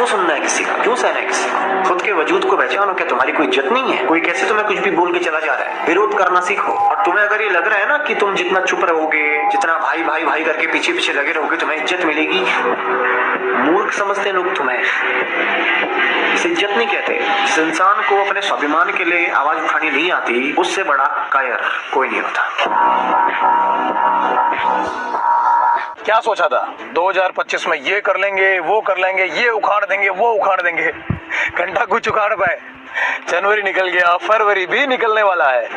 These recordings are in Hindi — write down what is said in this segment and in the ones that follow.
क्यों सुनना है किसी का, क्यों सहना है किसी का? खुद के वजूद को पहचानो। क्या तुम्हारी कोई इज्जत नहीं है? कोई कैसे तुम्हें कुछ भी बोल के चला जा रहा है? विरोध करना सीखो। और तुम्हें अगर ये लग रहा है ना कि तुम जितना चुप रहोगे, जितना भाई भाई भाई करके पीछे पीछे लगे रहोगे तुम्हें इज्जत मिलेगी, मूर्ख समझते लोग तुम्हें। इसे इज्जत नहीं कहते। जिस इंसान को अपने स्वाभिमान के लिए आवाज उठानी नहीं आती, उससे बड़ा कायर कोई नहीं होता। क्या सोचा था 2025 में ये कर लेंगे, वो कर लेंगे, ये उखाड़ देंगे, वो उखाड़ देंगे। घंटा कुछ उखाड़ पाए। जनवरी निकल गया, फरवरी भी निकलने वाला है।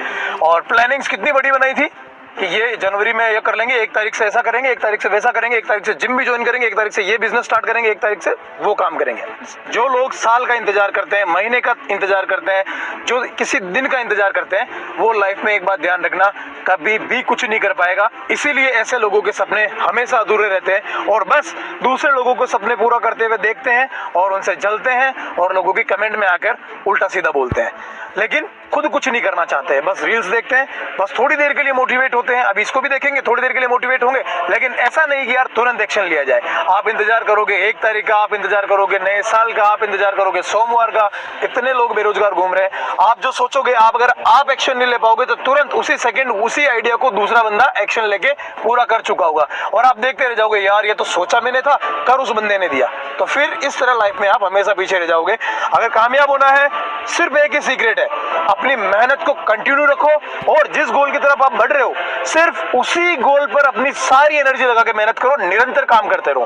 और प्लानिंग्स कितनी बड़ी बनाई थी कि ये जनवरी में ये कर लेंगे, 1 तारीख से ऐसा करेंगे, 1 तारीख से वैसा करेंगे, 1 तारीख से जिम भी ज्वाइन करेंगे, 1 तारीख से ये बिजनेस स्टार्ट करेंगे, 1 तारीख से वो काम करेंगे। जो लोग साल का इंतजार करते हैं, महीने का इंतजार करते हैं, जो किसी दिन का इंतजार करते हैं, वो लाइफ में एक बात ध्यान रखना, कभी भी कुछ नहीं कर पाएगा। इसीलिए ऐसे लोगों के सपने हमेशा अधूरे रहते हैं और बस दूसरे लोगों को सपने पूरा करते हुए देखते हैं और उनसे जलते हैं और लोगों की कमेंट में आकर उल्टा सीधा बोलते हैं, लेकिन खुद कुछ नहीं करना चाहते हैं। बस रील्स देखते हैं, बस थोड़ी देर के लिए मोटिवेट होते हैं। अब इसको भी देखेंगे, थोड़ी देर के लिए मोटिवेट होंगे, लेकिन ऐसा नहीं कि यार तुरंत एक्शन लिया जाए। आप इंतजार करोगे 1 तारीख का, आप इंतजार करोगे नए साल का, आप इंतजार करोगे सोमवार का। कितने लोग बेरोजगार घूम रहे हैं। आप जो सोचोगे, अगर आप एक्शन नहीं ले पाओगे तो तुरंत उसी सेकंड उसी आइडिया को दूसरा बंदा एक्शन लेके पूरा कर चुका होगा और आप देखते रह जाओगे, यार ये तो सोचा मैंने था, कर उस बंदे ने दिया। तो फिर इस तरह लाइफ में आप हमेशा पीछे रह जाओगे। अगर कामयाब होना है, सिर्फ एक ही सीक्रेट है, अपनी मेहनत को कंटिन्यू रखो और जिस गोल की तरफ आप बढ़ रहे हो, सिर्फ उसी गोल पर अपनी सारी एनर्जी लगा के मेहनत करो, निरंतर काम करते रहो।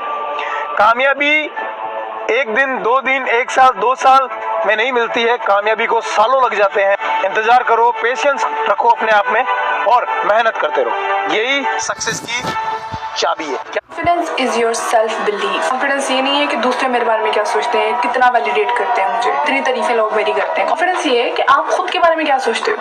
कामयाबी 1 दिन, 2 दिन, 1 साल, 2 साल में नहीं मिलती है, कामयाबी को सालों लग जाते हैं। इंतजार करो, पेशेंस रखो अपने आप में और मेहनत करते रहो। यही सक्सेस की चाबी है। Confidence is your self belief. Confidence ये नहीं है कि दूसरे मेरे बारे में क्या सोचते हैं, कितना वैलिडेट करते हैं मुझे, इतनी तारीफें लोग मेरी करते हैं। कॉन्फिडेंस ये है कि आप खुद के बारे में क्या सोचते हो,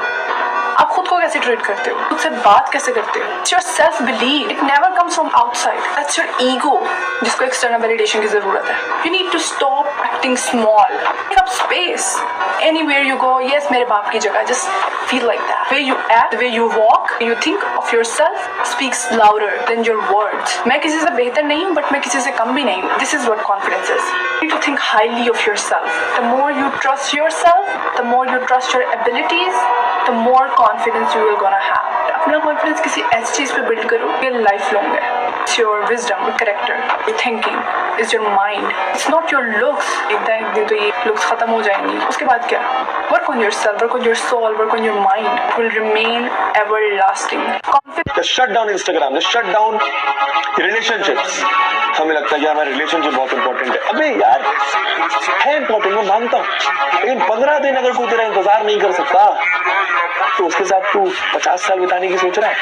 आप खुद को कैसे ट्रीट करते हो, खुद से बात कैसे करते हो। It's your self belief, it never comes from outside, that's your ego जिसको एक्सटर्नल वैलिडेशन की जरूरत है। You need to stop acting small, take up space anywhere you go. Yes, मेरे बाप की जगह, just feel like that. Way you act, way you walk, you think of yourself speaks louder than your words. मैं किसी से बेहतर नहीं हूँ, बट मैं किसी से कम भी नहीं हूँ। This is what confidence is. You need to think highly of yourself. The more you trust yourself, the more you trust your abilities, the more confidence you will gonna have. अपना कॉन्फिडेंस किसी ऐसी चीज पे बिल्ड करो ये लाइफ लॉन्ग है। It's your wisdom, your character, your thinking, is your mind. It's not your looks. एक दिन तो ये looks खत्म हो जाएंगी, उसके बाद क्या? Work on yourself, work on your soul, work on your mind. It will remain everlasting. Just shut down Instagram, just shut down relationships. हमें लगता है कि हमारा रिलेशनशिप बहुत इंपॉर्टेंट है। अबे यार है इंपॉर्टेंट, मैं मानता हूँ, लेकिन 15 दिन अगर कोई तेरा इंतजार नहीं कर सकता तो उसके साथ तू 50 साल बिताने की सोच रहा है।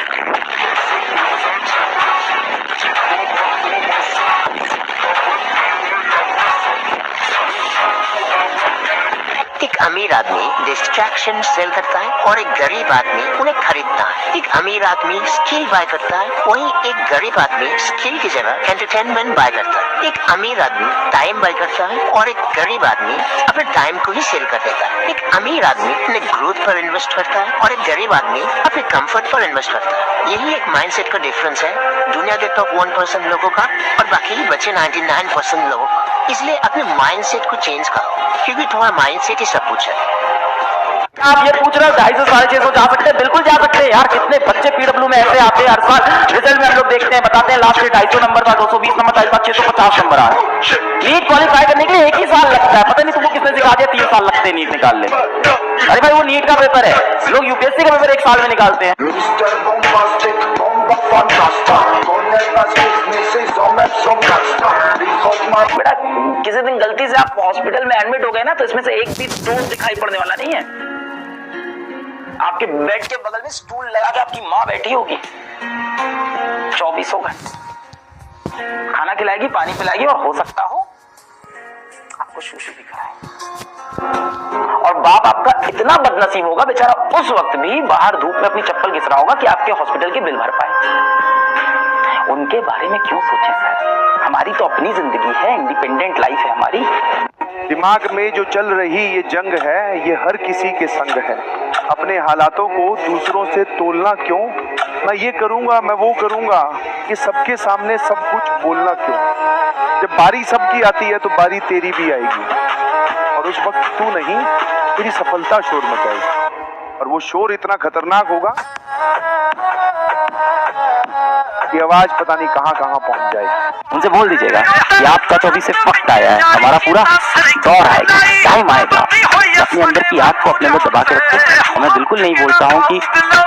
एक अमीर आदमी डिस्ट्रैक्शन सेल करता है और एक गरीब आदमी उन्हें खरीदता है। एक अमीर आदमी स्किल बाय करता है, वहीं एक गरीब आदमी स्किल की जगह एंटरटेनमेंट बाय करता है। एक अमीर आदमी टाइम बाय करता है और एक गरीब आदमी अपने टाइम को ही सेल कर देता है। एक अमीर आदमी अपने ग्रोथ पर इन्वेस्ट करता है और एक गरीब आदमी अपने कंफर्ट पर इन्वेस्ट करता है। यही एक माइंडसेट का डिफरेंस है दुनिया के टॉप 1% लोगों का और बाकी बचे 99% लोगों का। इसलिए अपने माइंडसेट को चेंज करो, क्योंकि तुम्हारा माइंडसेट ही सब कुछ है। आप ये पूछ रहे हो 250 650 जा सकते हैं? बिल्कुल जा सकते हैं यार। कितने बच्चे पीडब्ल्यू में ऐसे आते हैं हर साल, रिजल्ट में हम लोग देखते हैं, बताते हैं लास्ट 250 नंबर था, 220 नंबर था, इस बार 650 नंबर आ रहा है। नीट क्वालिफाई करने के लिए 1 ही साल लगता है, पता नहीं तुमको किसने सिखा दिया 3 साल लगते हैं नीट निकालने में। अरे भाई वो नीट का पेपर है, लोग यूपीएससी का पेपर 1 साल में निकालते हैं। बेटा किसी दिन गलती से आप हॉस्पिटल में एडमिट हो गए ना, तो इसमें से एक भी स्टूल दिखाई पड़ने वाला नहीं है। आपके बेड के बगल में स्टूल लगा के आपकी माँ बैठी होगी 24 घंटे, खाना खिलाएगी, पानी पिलाएगी और हो सकता हो आपको शूशु भी कराए। और बाप आपका इतना बदनसीब होगा बेचारा, उस वक्त भी बाहर धूप में अपनी चप्पल घिस रहा होगा कि आपके हॉस्पिटल के बिल भर पाए। उनके बारे में क्यों सोचे सर? हमारी तो अपनी जिंदगी है, इंडिपेंडेंट लाइफ है हमारी। दिमाग में जो चल रही ये जंग है, ये हर किसी के संग है। अपने हालातों को दूसरों से तोलना क्यों, मैं ये करूंगा, मैं वो करूंगा, ये सबके सामने सब कुछ बोलना क्यों। जब बारी सबकी आती है तो बारी तेरी भी आएगी, और उस वक्त तू नहीं, तेरी सफलता शोर मचाएगी, और वो शोर इतना खतरनाक होगा कि आवाज पता नहीं कहां कहां पहुंच जाएगी। उनसे बोल दीजिएगा कि आपका तो अभी से वक्त आया है, हमारा पूरा दौर आएगा, टाइम आएगा। अपने अंदर की आग को अपने अंदर दबा के रखो। और मैं बिल्कुल नहीं बोलता हूँ कि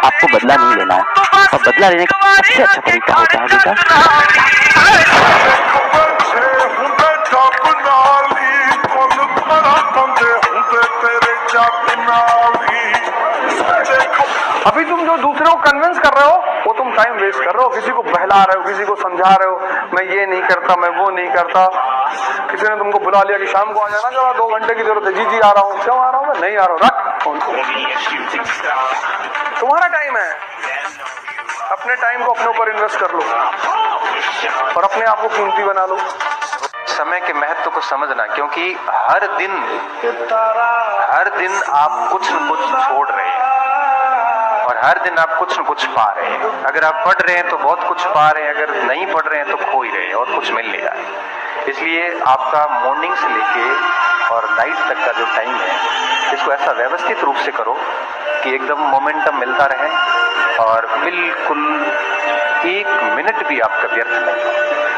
आपको बदला नहीं लेना है, और बदला लेने का सबसे अच्छा तरीका होता है बेटा, अभी तुम जो दूसरे को कन्विंस कर रहे हो वो तुम टाइम वेस्ट कर रहे हो, किसी को बहला रहे हो, किसी को समझा रहे हो, मैं ये नहीं करता, मैं वो नहीं करता। किसी ने तुमको बुला लिया कि शाम को आ जाना, जरा 2 घंटे की जरूरत है। जी आ रहा हूँ। क्यों आ रहा हूँ? मैं नहीं आ रहा हूँ। रख फोन को। तुम्हारा टाइम है, अपने टाइम को अपने ऊपर इन्वेस्ट कर लो और अपने आप को कीमती बना लो। समय के महत्व को समझना, क्योंकि हर दिन आप कुछ न कुछ छोड़ रहे हैं और हर दिन आप कुछ न कुछ पा रहे हैं। अगर आप पढ़ रहे हैं तो बहुत कुछ पा रहे हैं, अगर नहीं पढ़ रहे हैं तो खो ही रहे हैं और कुछ मिल नहीं रहा है। इसलिए आपका मॉर्निंग से लेके और नाइट तक का जो टाइम है, इसको ऐसा व्यवस्थित रूप से करो कि एकदम मोमेंटम मिलता रहे और बिल्कुल 1 मिनट भी आपका व्यर्थ नहीं हो।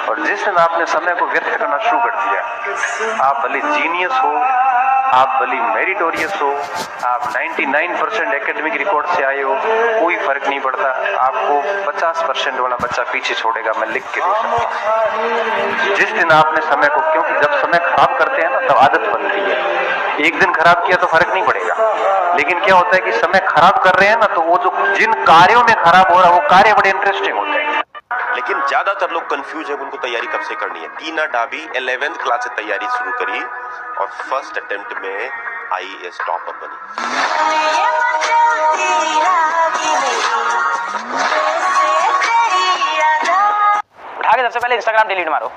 और जिस दिन आपने समय को व्यर्थ करना शुरू कर दिया, आप भले जीनियस हो, आप भले मेरिटोरियस हो, आप 99% एकेडमिक रिकॉर्ड से आए हो, कोई फर्क नहीं पड़ता। आपको 50% वाला बच्चा पीछे छोड़ेगा, मैं लिख के दे सकता हूँ। जिस दिन आपने समय को, क्योंकि जब समय खराब करते हैं ना तब आदत बनती है। एक दिन खराब किया तो फर्क नहीं पड़ेगा, लेकिन क्या होता है कि समय खराब कर रहे हैं ना, तो वो जो जिन कार्यों में खराब हो रहा है वो कार्य बड़े इंटरेस्टिंग होते हैं। लेकिन ज्यादातर लोग कंफ्यूज है, उनको तैयारी कब से करनी है। टीना डाबी 11th क्लास से तैयारी शुरू करी और फर्स्ट अटेम्प्ट में IAS टॉपर बनी। उठा के सबसे पहले इंस्टाग्राम डिलीट मारो।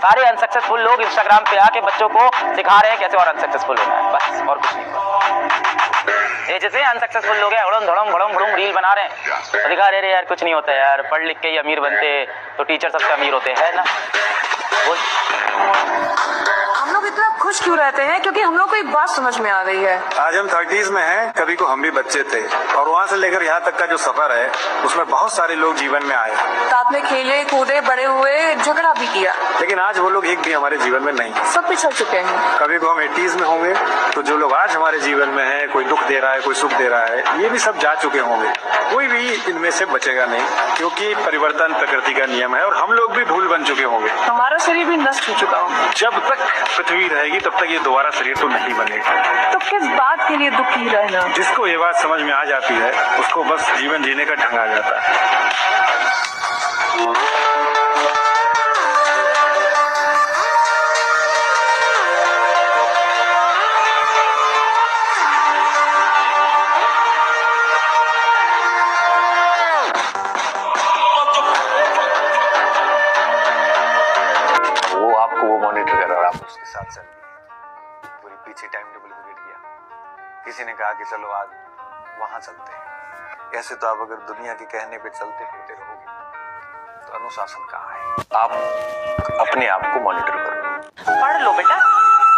सारे अनसक्सेसफुल लोग इंस्टाग्राम पे आके बच्चों को सिखा रहे हैं कैसे और अनसक्सेसफुल होना है, बस और कुछ नहीं। ये जैसे अनसक्सेसफुल लोग हैं, उड़म धड़म भड़म भड़म रील बना रहे हैं और दिखा रहे हैं यार कुछ नहीं होता यार, पढ़ लिख के ही अमीर बनते तो टीचर सबसे अमीर होते हैं ना। हम लोग इतना खुश क्यों रहते हैं? क्योंकि हम लोग को एक बात समझ में आ गई है। आज हम 30s में हैं, कभी को हम भी बच्चे थे और वहाँ से लेकर यहाँ तक का जो सफर है उसमें बहुत सारे लोग जीवन में आए, साथ में खेले कूदे बड़े हुए, झगड़ा भी किया, लेकिन आज वो लोग एक भी हमारे जीवन में नहीं। सब पिछड़ चुके हैं। कभी को हम 80s में होंगे तो जो लोग आज हमारे जीवन में है, कोई दुख दे रहा है, कोई सुख दे रहा है, ये भी सब जा चुके होंगे। कोई भी इनमें से बचेगा नहीं, क्योंकि परिवर्तन प्रकृति का नियम है और हम लोग भी भूल बन चुके होंगे। हमारा शरीर भी नष्ट हो चुका होगा। जब तक पृथ्वी रहेगी तब तक ये दोबारा शरीर तो नहीं बनेगा। तो किस बात के लिए दुखी रहना? जिसको ये बात समझ में आ जाती है उसको बस जीवन जीने का ढंग आ जाता है। वो आपको वो मॉनिटर कर रहा है, आप उसके साथ चल पूरी पीछे टाइम टेबल बिगड़ गया। किसी ने कहा कि चलो आज वहां चलते हैं। ऐसे तो आप अगर दुनिया के कहने पे चलते फिरते रहोगे तो अनुशासन कहाँ है। आप अपने आप को मॉनिटर करो। पढ़ लो बेटा,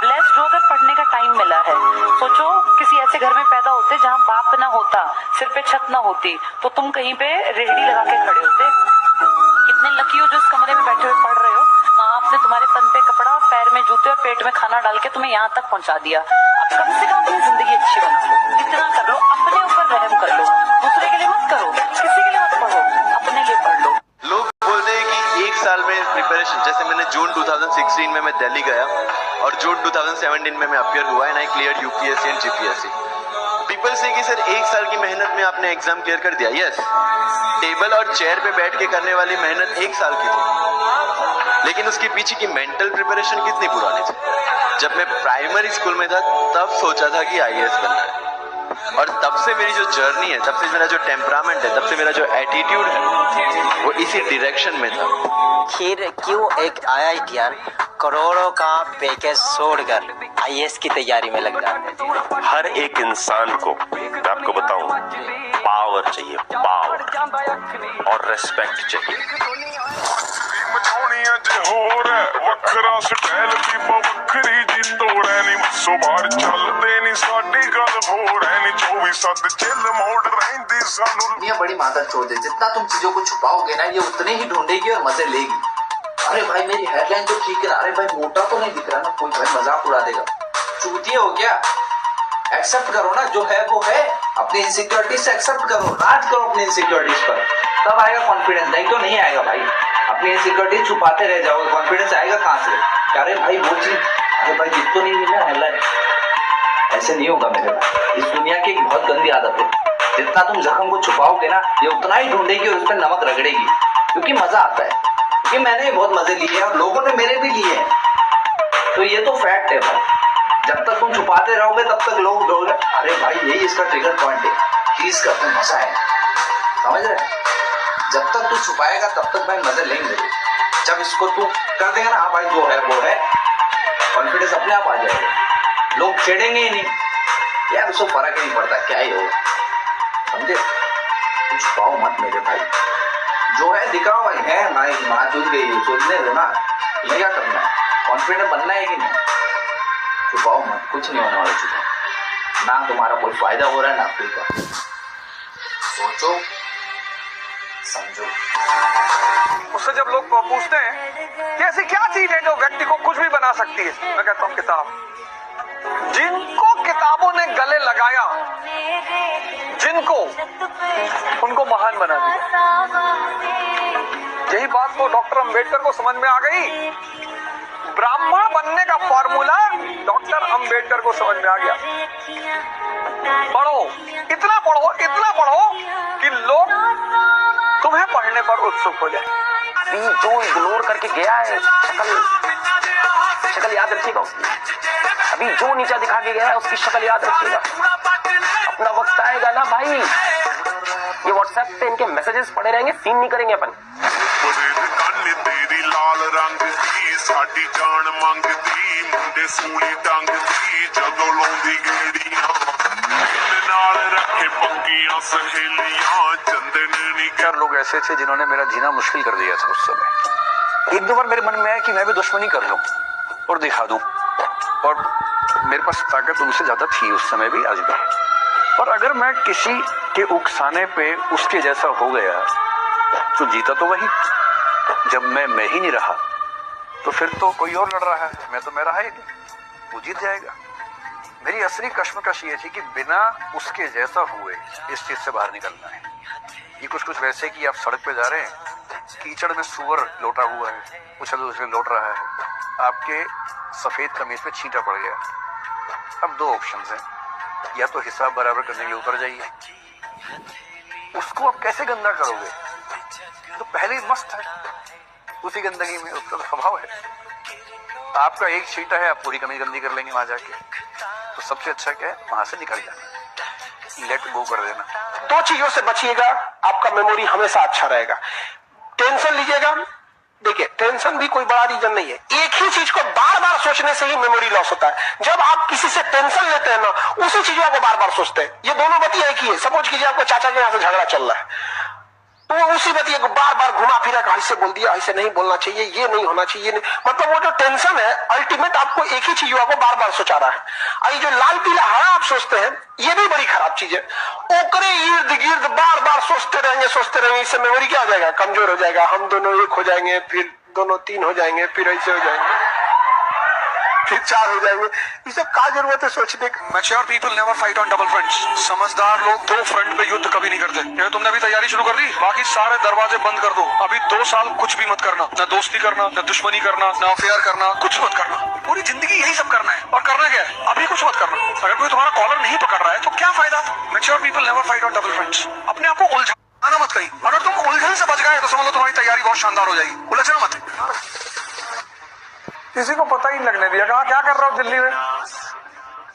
ब्लेस्ड हो, अगर पढ़ने का टाइम मिला है। सोचो किसी ऐसे घर में पैदा होते जहाँ बाप ना होता, सिर पे छत ना होती, तो तुम कहीं पे रेहड़ी लगा के खड़े होते। कितने लकी हो जो इस कमरे में बैठे हुए पढ़ रहे हो। माँ बाप ने तुम्हारे तन पे कपड़ा और पैर में जूते और पेट में खाना डाल के तुम्हें यहाँ तक पहुँचा दिया। अब कम से कम अपनी जिंदगी अच्छी बना लो, इतना कर लो, अपने ऊपर रहम कर लो। दूसरे के लिए मत करो, किसी के लिए मत पढ़ो, अपने लिए पढ़ लो। लोग बोलते हैं कि 1 साल में प्रिपरेशन, जैसे मैंने जून 2016 में मैं दिल्ली गया और जून 2017 में मैं अपियर हुआ and I clear UPSC and GPSC। People से कि सर 1 साल की मेहनत में आपने एग्जाम क्लियर कर दिया। यस, टेबल और चेयर पे बैठ के करने वाली मेहनत 1 साल की थी, लेकिन उसके पीछे की मेंटल प्रिपरेशन कितनी पुरानी थी। जब मैं प्राइमरी स्कूल में था तब सोचा था कि IAS बनना है, और तब से मेरी जो जर्नी है, तब से मेरा जो टेम्परामेंट है, तब से मेरा जो एटीट्यूड है वो इसी डायरेक्शन में था। आखिर क्यों एक IITian करोड़ों का पैकेज छोड़कर IAS की तैयारी में लग जाते हैं। हर एक इंसान को मैं आपको बताऊं, पावर चाहिए, पावर और रेस्पेक्ट चाहिए। ਮਚਾਉਣੀ ਅਜ ਹੋਰ ਹੈ ਵੱਖਰਾ ਸਟਾਈਲ ਦੀ ਵੱਖਰੀ ਜੀ ਤੋੜ ਹੈ ਨੀ ਮੱਸੋ ਬਾਹਰ ਚੱਲਦੇ ਨੀ ਸਾਡੀ ਗੱਲ ਹੋਰ ਹੈ ਨੀ 24/7 ਚਿੱਲ ਮੋੜ ਰਹਿੰਦੀ ਸਾਨੂੰ दुनिया बड़ी मादर चोद है। जितना तुम चीजों को छुपाओगे ना ये उतने ही ढूंढेगी और मजे लेगी। अरे भाई मेरी हेडलाइन तो ठीक है, अरे भाई मोटा तो नहीं दिख रहा ना, कोई भाई मजाक उड़ा देगा। चूतिए हो क्या? एक्सेप्ट करो ना, जो है वो है। अपनी इनसिक्योरिटीज से एक्सेप्ट करो, राज करो अपनी इनसिक्योरिटीज पर, तब आएगा कॉन्फिडेंस, नहीं तो नहीं आएगा भाई। अपनी इनसिक्योरिटीज छुपाते रह जाओगे, कॉन्फिडेंस आएगा कहाँ से? अरे भाई वो चीज, अरे भाई दिख तो नहीं मिला हेडलाइन, ऐसे नहीं होगा मेरे भाई। इस दुनिया की एक बहुत गंदी आदत है, जितना तुम जख्म को छुपाओगे ना ये उतना ही ढूंढेगी और उस पर नमक रगड़ेगी, क्योंकि मजा आता है। क्योंकि मैंने भी बहुत मजे लिए हैं और लोगों ने मेरे भी लिए हैं, तो ये तो फैक्ट है भाई। जब तक तुम छुपाते रहोगे तब तक लोग डरोगे। अरे भाई यही इसका ट्रिगर पॉइंट है, चीज करते मजा है, समझ रहे? जब तक तू छुपाएगा तब तक भाई मजे लेंगे। जब इसको तू कर देगा ना, हाँ भाई जो है वो है, कॉन्फिडेंस अपने आप आ जाएगा, लोग छेड़ेंगे ही नहीं यार, उसको फर्क ही नहीं पड़ता क्या ही हो, समझे? कुछ पाओ मत मेरे भाई, जो है दिखाओ भाई, है भाई माँ चुन गई सोचने दो ना, तुम्हें क्या करना है, कॉन्फिडेंट बनना है कि नहीं? छुपाओ मत, कुछ नहीं होने वाला छुपाओ ना, तुम्हारा कोई फायदा हो रहा है ना कोई का, सोचो समझो। उससे जब लोग पूछते हैं कि ऐसी क्या चीज है जो व्यक्ति को कुछ भी बना सकती है, मैं कहता हूँ किताब। जिनको किताबों ने गले लगाया, जिनको, उनको महान बना दिया। यही बात तो डॉक्टर अंबेडकर को समझ में आ गई। ब्राह्मण बनने का फॉर्मूला डॉक्टर अंबेडकर को समझ में आ गया। पढ़ो, इतना पढ़ो, इतना पढ़ो कि लोग तुम्हें पढ़ने पर उत्सुक हो जाए। जो इग्नोर करके गया है, शक्ल याद रखिएगा उसकी। अभी जो नीचा दिखा के गया है उसकी शक्ल याद रखिएगा। अपना वक्त आएगा ना भाई, ये व्हाट्सएप पे इनके मैसेजेस पड़े रहेंगे, सीन नहीं करेंगे अपन। तेरी लाल रंग दी साडी जान मंगदी, मुंडे सूली डंग दी जदों लाउंदी गेड़ियां, नाल रखे पक्कियां सहेलियां चंदन नी। यार लोग ऐसे थे जिन्होंने मेरा जीना मुश्किल कर दिया था उस समय। एक दो बार मेरे मन में आया कि मैं भी दुश्मनी कर लूं और दिखा दूं, और मेरे पास ताकत उनसे ज्यादा थी उस समय भी, आज भी। और अगर मैं किसी के उकसाने पे उसके जैसा हो गया तो जीता तो वही। जब मैं ही नहीं रहा तो फिर तो कोई और लड़ रहा है, मैं तो मैं रहा ही नहीं, वो जीत जाएगा। मेरी असली कश्मकश ये थी कि बिना उसके जैसा हुए इस चीज से बाहर निकलना है। ये कुछ वैसे कि आप सड़क पे जा रहे हैं, कीचड़ में सुअर लोटा हुआ है, उछल उछल लौट रहा है, आपके सफेद कमीज पे छींटा पड़ गया। अब दो ऑप्शंस हैं, या तो हिसाब बराबर करने के लिए उतर जाइए, उसको आप कैसे गंदा करोगे, तो पहले ही मस्त है उसी गंदगी में, उसका तो स्वभाव है। आपका एक छींटा है, आप पूरी कमीज गंदी कर लेंगे वहां जाके, तो सबसे अच्छा क्या है, वहां से निकल जाना, लेट गो कर देना। दो चीजों से बचिएगा, आपका मेमोरी हमेशा अच्छा रहेगा। टेंशन लीजिएगा, देखिए टेंशन भी कोई बड़ा रीजन नहीं है, एक ही चीज को बार बार सोचने से ही मेमोरी लॉस होता है। जब आप किसी से टेंशन लेते हैं ना, उसी चीजों को बार बार सोचते हैं। ये दोनों बतिया एक ही है। सपोज कीजिए आपको चाचा के यहाँ से झगड़ा चल रहा है, तो वो उसी बतिया को बार बार घुमा फिरा कर ऐसे बोल दिया, ऐसे नहीं बोलना चाहिए, ये नहीं होना चाहिए, नहीं। मतलब वो जो टेंशन है अल्टीमेट आपको एक ही चीज को बार बार सोचा रहा है। और ये जो लाल पीला हरा आप सोचते हैं, ये भी बड़ी खराब चीज है। ओकरे इर्द गिर्द बार बार सोचते रहेंगे, इससे मेमोरी क्या हो जाएगा, कमजोर हो जाएगा। हम दोनों एक हो जाएंगे, फिर दोनों तीन हो जाएंगे, फिर ऐसे हो जाएंगे, फिर चार हो जाएंगे। ये सब क्या जरूरत है सोचने की। Mature people never fight on double fronts. समझदार लोग दो फ्रंट पे युद्ध कभी नहीं करते। ये तुमने अभी तैयारी शुरू कर दी, बाकी सारे दरवाजे बंद कर दो। अभी 2 साल कुछ भी मत करना, न दोस्ती करना, न दुश्मनी करना, न अफेयर करना, कुछ मत करना। पूरी जिंदगी यही सब करना है। और करना क्या है, अभी कुछ मत करना। अगर कोई तुम्हारा कॉलर नहीं पकड़ रहा है तो क्या फायदा। Mature people never fight on double fronts. अपने आप को उलझाना मत कहीं। अगर तुम उलझन से बच गए तो समझ लो तुम्हारी तैयारी बहुत शानदार हो जाएगी। उलझना मत। किसी को पता ही लगने दिया, कहा क्या कर रहा हूँ दिल्ली में,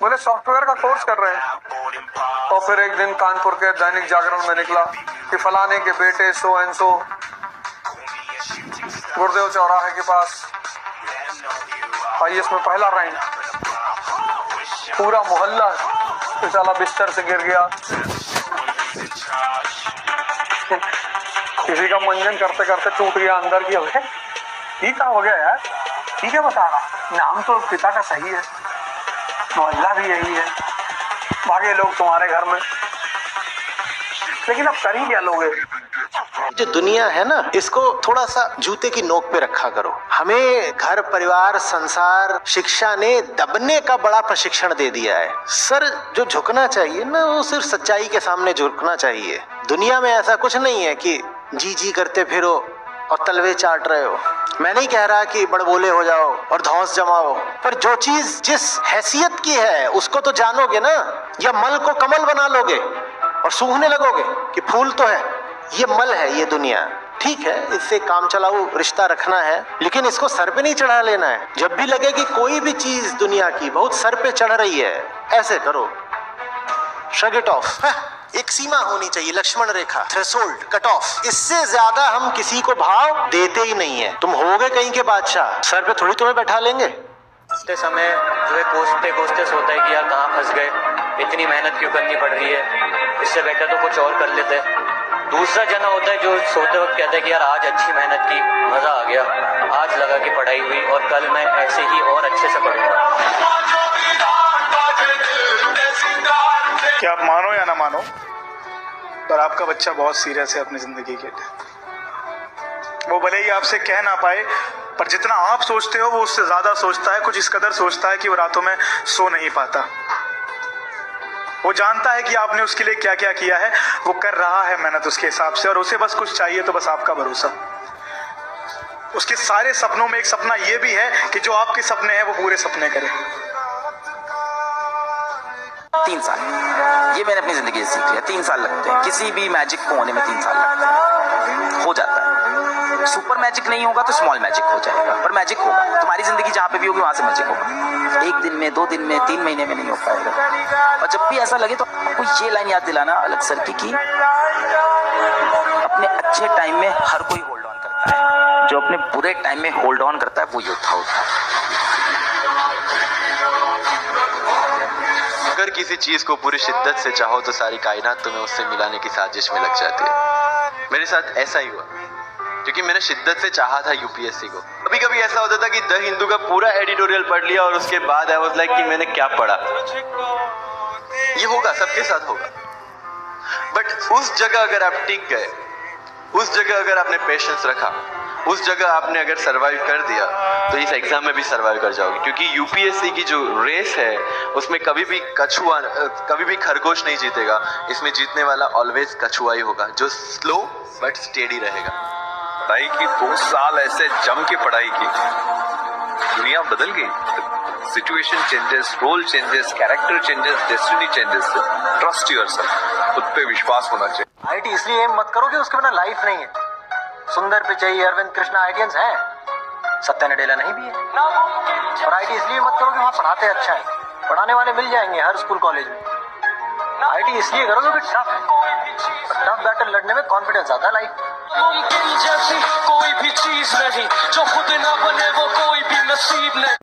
बोले सॉफ्टवेयर का कोर्स कर रहे हैं। और फिर एक दिन कानपुर के दैनिक जागरण में निकला कि फलाने के बेटे सो एंड सो गुरुदेव चौराहे के पास IAS में पहला रैंक, पूरा मोहल्ला बेचारा बिस्तर से गिर गया। किसी का मंजन करते करते टूट गया अंदर की, ये क्या हो गया यार? ठीक है बता रहा, नाम तो पिता का सही है, मोहल्ला भी यही है, भागे लोग तुम्हारे घर में, लेकिन अब कर ही क्या लोगे? जो दुनिया है ना, इसको थोड़ा सा जूते की नोक पे रखा करो। हमें घर परिवार संसार शिक्षा ने दबने का बड़ा प्रशिक्षण दे दिया है। सर जो झुकना चाहिए ना, वो सिर्फ सच्चाई के सामने झुकना चाहिए। दुनिया में ऐसा कुछ नहीं है कि जी जी करते फिरो और तलवे चाट रहे हो। मैं नहीं कह रहा कि बड़बोले हो जाओ और धौंस जमाओ, पर जो चीज जिस हैसियत की है उसको तो जानोगे ना। या मल को कमल बना लोगे और सूंघने लगोगे कि फूल तो है, ये मल है ये दुनिया। ठीक है, इससे काम चलाऊ रिश्ता रखना है, लेकिन इसको सर पे नहीं चढ़ा लेना है। जब भी लगे कि कोई भी चीज दुनिया की बहुत सर पे चढ़ रही है, ऐसे करो, शग इट ऑफ। एक सीमा होनी चाहिए, लक्ष्मण रेखा, थ्रेशोल्ड, कट ऑफ। इससे ज्यादा हम किसी को भाव देते ही नहीं है। तुम होगे कहीं के बादशाह, सर पे थोड़ी तुम्हें बैठा लेंगे। समय जो है कोसते कोसते सोता है कि यार कहाँ फंस गए, इतनी मेहनत क्यों करनी पड़ रही है, इससे बेहतर तो कुछ और कर लेते। दूसरा जना होता है जो सोते वक्त कहता है कि यार आज अच्छी मेहनत की, मजा आ गया, आज लगा कि पढ़ाई हुई और कल मैं ऐसे ही और अच्छे से पढ़ूंगा। क्या आप मानो या ना मानो, पर आपका बच्चा बहुत सीरियस है अपनी जिंदगी के लिए। वो भले ही आपसे कह ना पाए, पर जितना आप सोचते हो वो उससे ज्यादा सोचता है। कुछ इस कदर सोचता है कि वो रातों में सो नहीं पाता। वो जानता है कि आपने उसके लिए क्या क्या किया है, वो कर रहा है मेहनत उसके हिसाब से, और उसे बस कुछ चाहिए तो बस आपका भरोसा। उसके सारे सपनों में एक सपना ये भी है कि जो आपके सपने हैं वो पूरे सपने करे। 3 साल ये मैंने अपनी जिंदगी से सीख लिया। 3 साल लगते हैं किसी भी मैजिक को होने में, 3 साल लगते हैं, हो जाता है। सुपर मैजिक नहीं होगा तो स्मॉल मैजिक हो जाएगा, पर मैजिक होगा। तुम्हारी जिंदगी जहां पे भी होगी वहां से मैजिक होगा। 1 दिन में, 2 दिन में, 3 महीने में नहीं हो पाएगा। और जब भी ऐसा लगे तो आपको ये लाइन याद दिलाना अलग सर की अपने अच्छे टाइम में हर कोई होल्ड ऑन करता है, जो अपने बुरे टाइम में होल्ड ऑन करता है वो योद्धा होता है। अगर किसी चीज को पूरी शिद्दत से चाहो तो सारी कायनात तुम्हें उससे मिलाने की साजिश में लग जाती है। मेरे साथ ऐसा ही हुआ, क्योंकि मैंने शिद्दत से चाहा था यूपीएससी को। कभी कभी ऐसा होता था कि द हिंदू का पूरा एडिटोरियल पढ़ लिया और उसके बाद आई वाज लाइक कि मैंने क्या पढ़ा। ये होगा, सबके साथ होगा। बट उस जगह अगर आप टिक गए, उस जगह अगर आपने पेशेंस रखा, उस जगह आपने अगर सरवाइव कर दिया, तो इस एग्जाम में भी सरवाइव कर जाओगे। क्योंकि यूपीएससी की जो रेस है उसमें कभी भी खरगोश नहीं जीतेगा। इसमें जीतने वाला ऑलवेज कछुआ ही होगा, जो स्लो बट स्टेडी रहेगा। पढ़ाई की 2 साल ऐसे जम के पढ़ाई की, दुनिया बदल गई। Situation changes, role changes, character changes, destiny changes. Trust yourself, खुद पे विश्वास होना चाहिए। आईटी इसलिए एम मत करो कि उसके बिना लाइफ नहीं है। सुंदर पिचाई, अरविंद कृष्णा आईटीएंस हैं, सत्या नडेला नहीं भी है। और आईटी इसलिए मत करो कि वहाँ पढ़ाते अच्छा है, पढ़ाने वाले मिल जाएंगे हर स्कूल कॉलेज में। आईटी इसलिए करो कि टफ बैटल लड़ने में कॉन्फिडेंस आता है लाइफ। मुमकिन जैसी कोई भी चीज नहीं, जो खुद ना बने वो कोई भी नसीब नहीं।